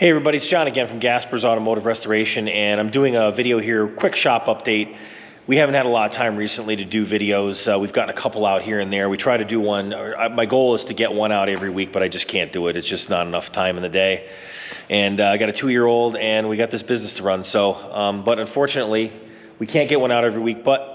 Hey everybody, it's John again from Gasper's Automotive Restoration, and I'm doing a video here, quick shop update. We haven't had a lot of time recently to do videos. We've gotten a couple out here and there. We try to do one. My goal is to get one out every week, but I just can't do it. It's just not enough time in the day. And I got a 2-year-old, and we got this business to run. So, but unfortunately, we can't get one out every week, but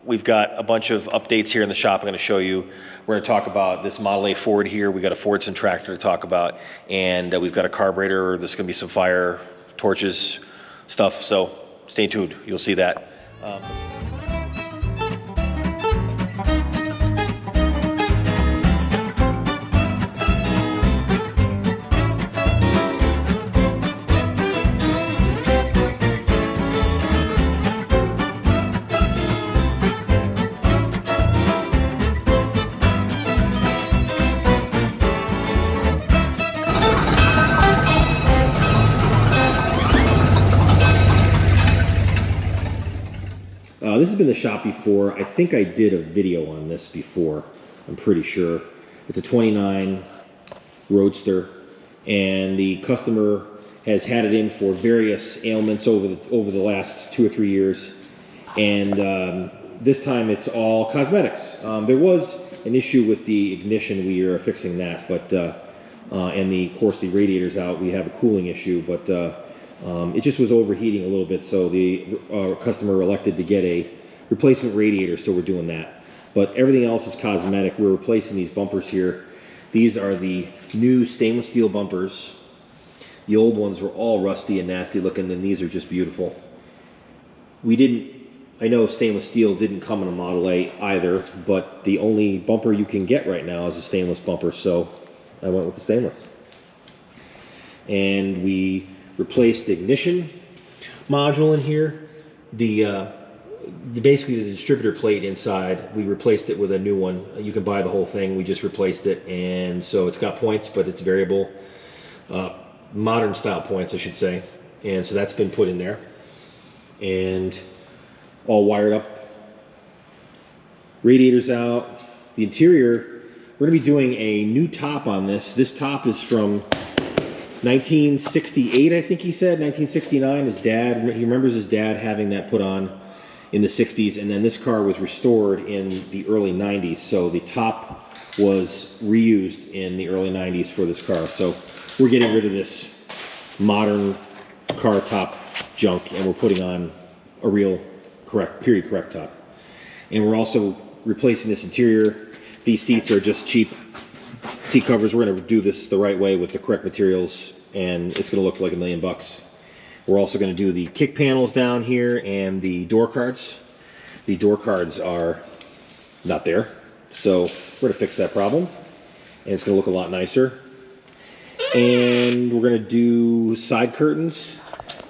we've got a bunch of updates here in the shop I'm going to show you. We're going to talk about this Model A Ford here. We got a Fordson tractor to talk about, and we've got a carburetor. There's going to be some fire, torches, stuff. So stay tuned. You'll see that. This has been the shop before. I think I did a video on this before. I'm pretty sure. It's a 29 Roadster, and the customer has had it in for various ailments over the last 2 or 3 years, and this time it's all cosmetics. There was an issue with the ignition. We are fixing that, but and of course the radiator's out. We have a cooling issue, but it just was overheating a little bit, so the customer elected to get a replacement radiator, so we're doing that. But everything else is cosmetic. We're replacing these bumpers here. These are the new stainless steel bumpers. The old ones were all rusty and nasty looking, and these are just beautiful. I know stainless steel didn't come in a Model A either, but the only bumper you can get right now is a stainless bumper, so I went with the stainless. And we replaced the ignition module in here. Basically the distributor plate inside, we replaced it with a new one. You can buy the whole thing. We just replaced it, and so it's got points, but it's variable, modern style points, I should say. And so that's been put in there and all wired up. Radiators out. The interior, we're gonna be doing a new top on this. This top is from 1968, I think he said, 1969. His dad, he remembers his dad having that put on in the 60s, and then this car was restored in the early 90s, so the top was reused in the early 90s for this car. So we're getting rid of this modern car top junk, and we're putting on a real period correct top. And we're also replacing this interior. These seats are just cheap seat covers. We're going to do this the right way with the correct materials, and it's going to look like $1 million. We're also going to do the kick panels down here and the door cards. The door cards are not there, so we're going to fix that problem, and it's going to look a lot nicer. And we're going to do side curtains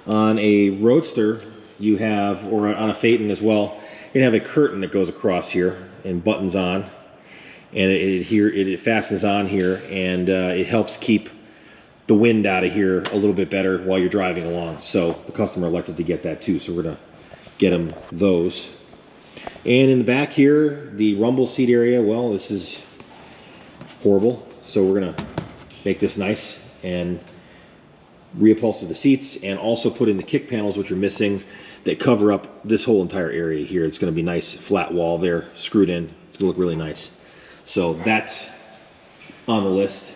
on a Roadster. You have, or on a Phaeton as well, you're going to have a curtain that goes across here and buttons on, and it fastens on here, and it helps keep the wind out of here a little bit better while you're driving along. So the customer elected to get that too, so we're gonna get them those. And in the back here, the rumble seat area, well, this is horrible, so we're gonna make this nice and reupholster the seats, and also put in the kick panels, which are missing, that cover up this whole entire area here. It's gonna be nice flat wall there, screwed in. It's gonna look really nice. So that's on the list.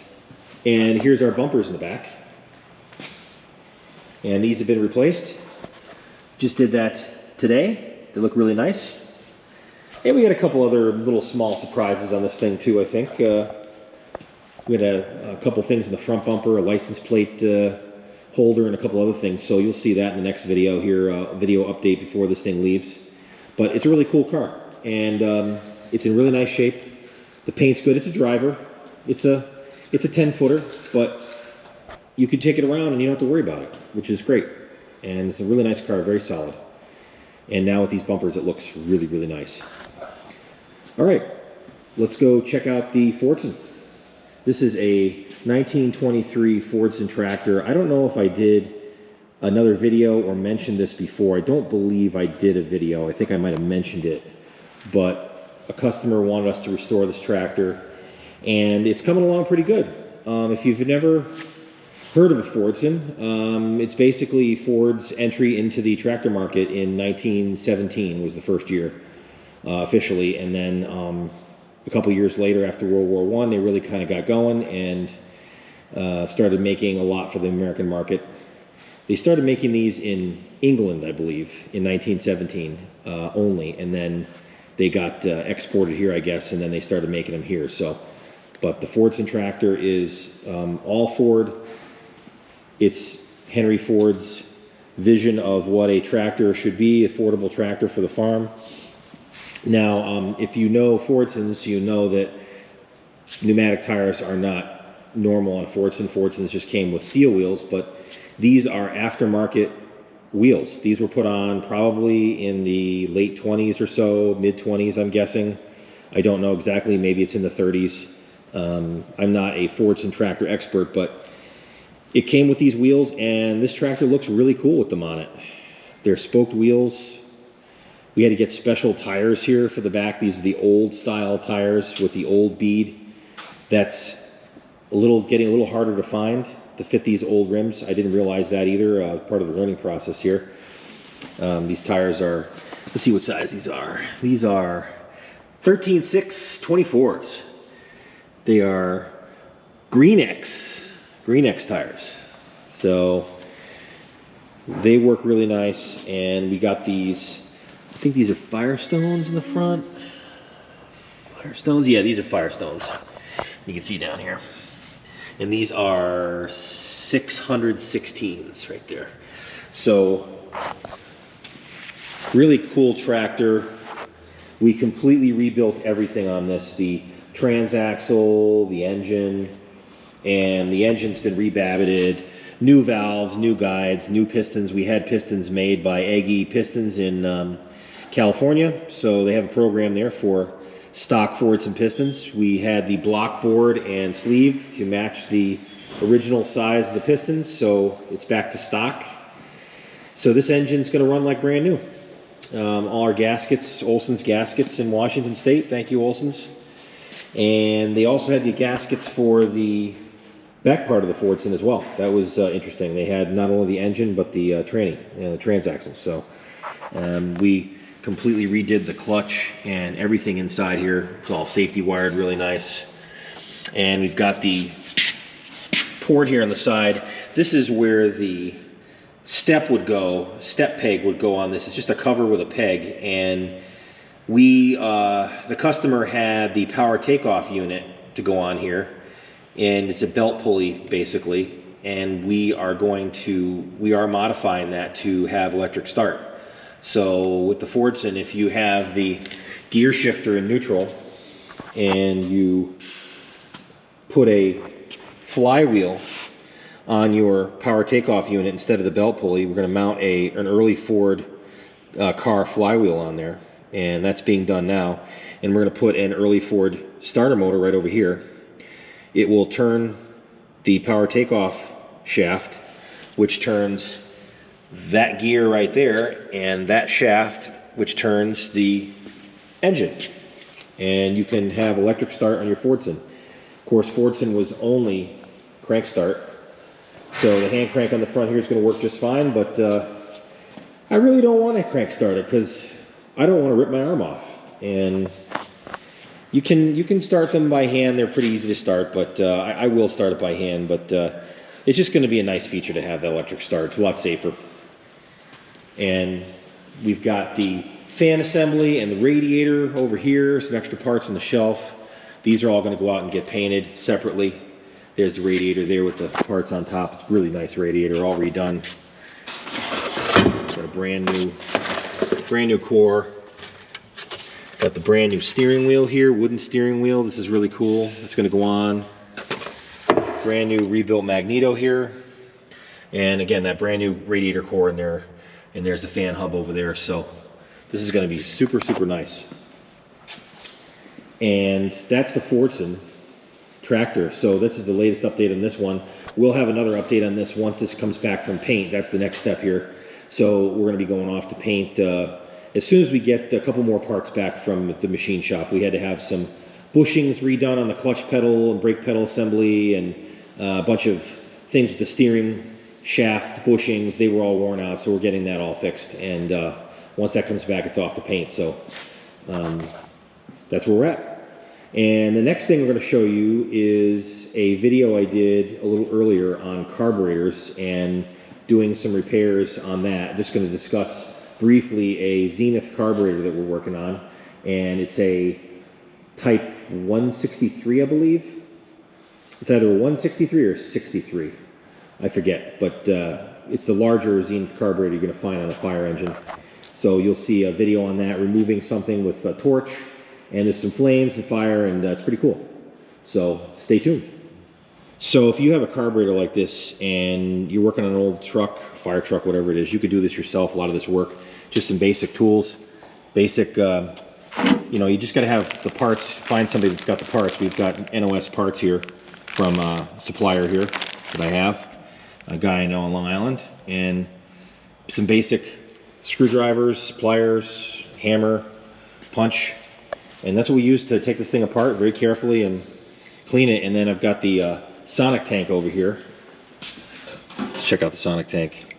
And here's our bumpers in the back. And these have been replaced. Just did that today. They look really nice. And we got a couple other little small surprises on this thing too, I think. We had a couple things in the front bumper, a license plate holder, and a couple other things. So you'll see that in the next video here, video update before this thing leaves. But it's a really cool car. And it's in really nice shape. The paint's good. It's a driver. It's a 10-footer, but you can take it around and you don't have to worry about it, which is great. And it's a really nice car, very solid. And now with these bumpers, it looks really, really nice. All right, let's go check out the Fordson. This is a 1923 Fordson tractor. I don't know if I did another video or mentioned this before. I don't believe I did a video. I think I might have mentioned it, but a customer wanted us to restore this tractor, and it's coming along pretty good. If you've never heard of a Fordson. It's basically Ford's entry into the tractor market in 1917 was the first year officially, and then a couple years later, after World War I, they really kind of got going and started making a lot for the American market. They started making these in England, I believe, in 1917 only, and then they got exported here, I guess, and then they started making them here. So, but the Fordson tractor is all Ford. It's Henry Ford's vision of what a tractor should be, affordable tractor for the farm. Now, if you know Fordsons, you know that pneumatic tires are not normal on a Fordson. Fordsons just came with steel wheels, but these are aftermarket wheels. These were put on probably in the late 20s or so, mid 20s, I'm guessing. I don't know exactly. Maybe it's in the 30s. I'm not a Fordson tractor expert, but it came with these wheels, and this tractor looks really cool with them on it. They're spoked wheels. We had to get special tires here for the back. These are the old style tires with the old bead. That's getting a little harder to find to fit these old rims. I didn't realize that either, part of the learning process here. These tires are, let's see what size these are. These are 13.6 24s. They are Green X tires. So they work really nice, and we got these, I think these are Firestones in the front. Firestones, yeah, these are Firestones. You can see down here. And these are 616s right there. So really cool tractor. We completely rebuilt everything on this. The transaxle, the engine, and the engine's been rebabbited. New valves, new guides, new pistons. We had pistons made by Aggie Pistons in California, so they have a program there for stock Fordson pistons. We had the block board and sleeved to match the original size of the pistons, so it's back to stock. So this engine's going to run like brand new. All our gaskets, Olson's gaskets in Washington State. Thank you, Olson's. And they also had the gaskets for the back part of the Fordson as well. That was interesting. They had not only the engine, but the tranny, the transaxle. So we completely redid the clutch and everything inside here. It's all safety wired, really nice. And we've got the port here on the side. This is where the step peg would go on this. It's just a cover with a peg, and we, the customer had the power takeoff unit to go on here, and it's a belt pulley basically, and we are modifying that to have electric start. So with the Fordson, if you have the gear shifter in neutral and you put a flywheel on your power takeoff unit instead of the belt pulley, we're going to mount an early Ford car flywheel on there, and that's being done now. And we're going to put an early Ford starter motor right over here. It will turn the power takeoff shaft, which turns that gear right there, and that shaft, which turns the engine. And you can have electric start on your Fordson. Of course, Fordson was only crank start, so the hand crank on the front here is going to work just fine, but I really don't want to crank start it because I don't want to rip my arm off. And you can start them by hand. They're pretty easy to start, but I will start it by hand, but it's just going to be a nice feature to have that electric start. It's a lot safer. And we've got the fan assembly and the radiator over here, some extra parts on the shelf. These are all going to go out and get painted separately. There's the radiator there with the parts on top. It's a really nice radiator, all redone. Got a brand new core. Got the brand new steering wheel here, wooden steering wheel. This is really cool. It's going to go on. Brand new rebuilt magneto here. And again, that brand new radiator core in there. And there's the fan hub over there. So this is going to be super, super nice. And that's the Fordson tractor. So this is the latest update on this one. We'll have another update on this once this comes back from paint. That's the next step here. So we're going to be going off to paint as soon as we get a couple more parts back from the machine shop. We had to have some bushings redone on the clutch pedal and brake pedal assembly, and a bunch of things with the steering shaft bushings, they were all worn out, so we're getting that all fixed. And once that comes back, it's off the paint. So that's where we're at. And the next thing we're going to show you is a video I did a little earlier on carburetors and doing some repairs on that. Just going to discuss briefly a Zenith carburetor that we're working on, and it's a type 163, I believe. It's either a 163 or 63, I forget, but it's the larger Zenith carburetor you're going to find on a fire engine. So you'll see a video on that, removing something with a torch, and there's some flames and fire, and it's pretty cool. So stay tuned. So if you have a carburetor like this and you're working on an old truck, fire truck, whatever it is, you could do this yourself, a lot of this work. Just some basic tools, basic, you know, you just got to have the parts, find somebody that's got the parts. We've got NOS parts here from a supplier here that I have, a guy I know on Long Island, and some basic screwdrivers, pliers, hammer, punch, and that's what we use to take this thing apart very carefully and clean it. And then I've got the sonic tank over here. Let's check out the sonic tank.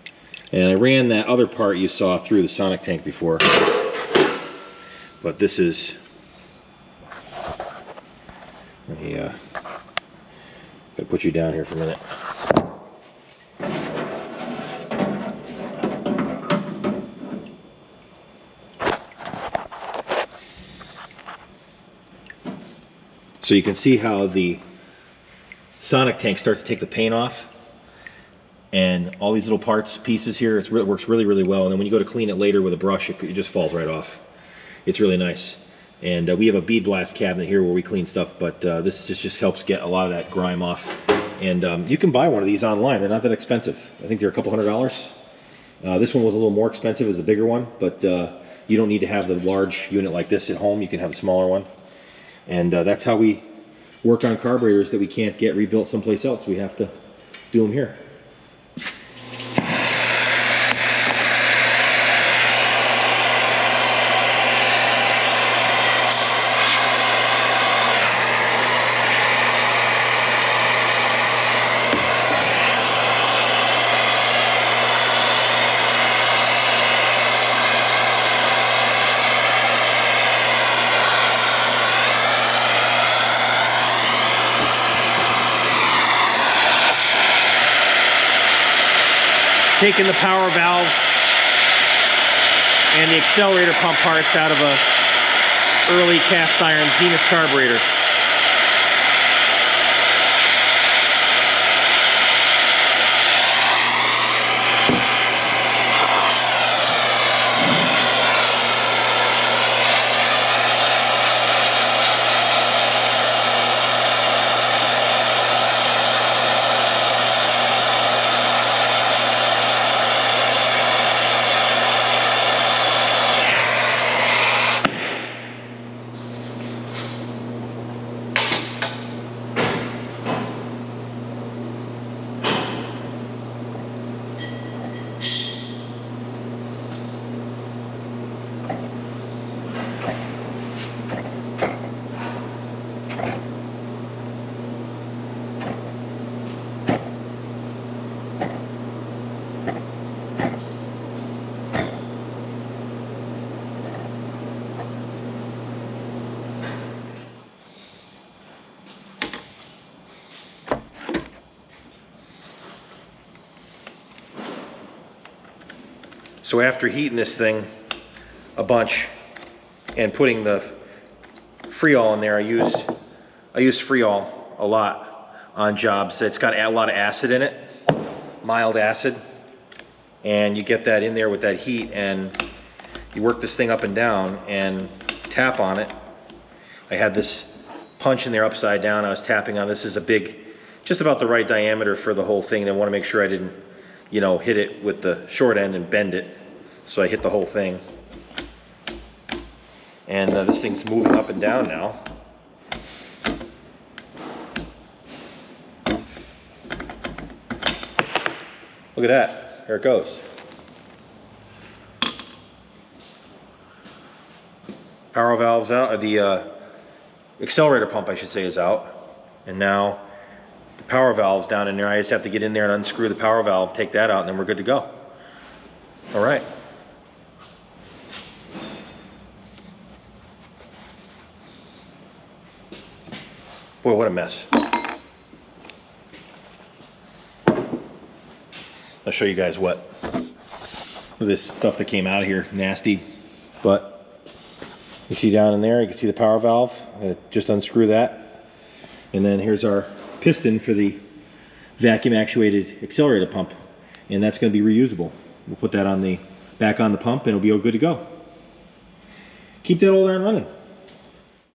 And I ran that other part you saw through the sonic tank before, but this is, let me gotta put you down here for a minute. So you can see how the sonic tank starts to take the paint off, and all these little parts, pieces here, it works really, really well. And then when you go to clean it later with a brush, it just falls right off. It's really nice. And we have a bead blast cabinet here where we clean stuff, but this just helps get a lot of that grime off. And you can buy one of these online. They're not that expensive. I think they're a couple $100s. This one was a little more expensive as a bigger one, but you don't need to have the large unit like this at home. You can have a smaller one. And that's how we work on carburetors that we can't get rebuilt someplace else. We have to do them here. Taking the power valve and the accelerator pump parts out of a early cast iron Zenith carburetor. So after heating this thing a bunch and putting the Freol in there, I use Freol a lot on jobs. It's got a lot of acid in it, mild acid, and you get that in there with that heat, and you work this thing up and down and tap on it. I had this punch in there upside down. I was tapping on this. Is a big, just about the right diameter for the whole thing. And I want to make sure I didn't, you know, hit it with the short end and bend it. So I hit the whole thing. And this thing's moving up and down now. Look at that. There it goes. Power valve's out, or the accelerator pump, I should say, is out. And now power valves down in there. I just have to get in there and unscrew the power valve, take that out, and then we're good to go. All right. Boy, what a mess. I'll show you guys what this stuff that came out of here, nasty. But you see down in there, you can see the power valve. I'm gonna just unscrew that. And then here's our piston for the vacuum actuated accelerator pump. And that's gonna be reusable. We'll put that on the back on the pump and it'll be all good to go. Keep that old iron running.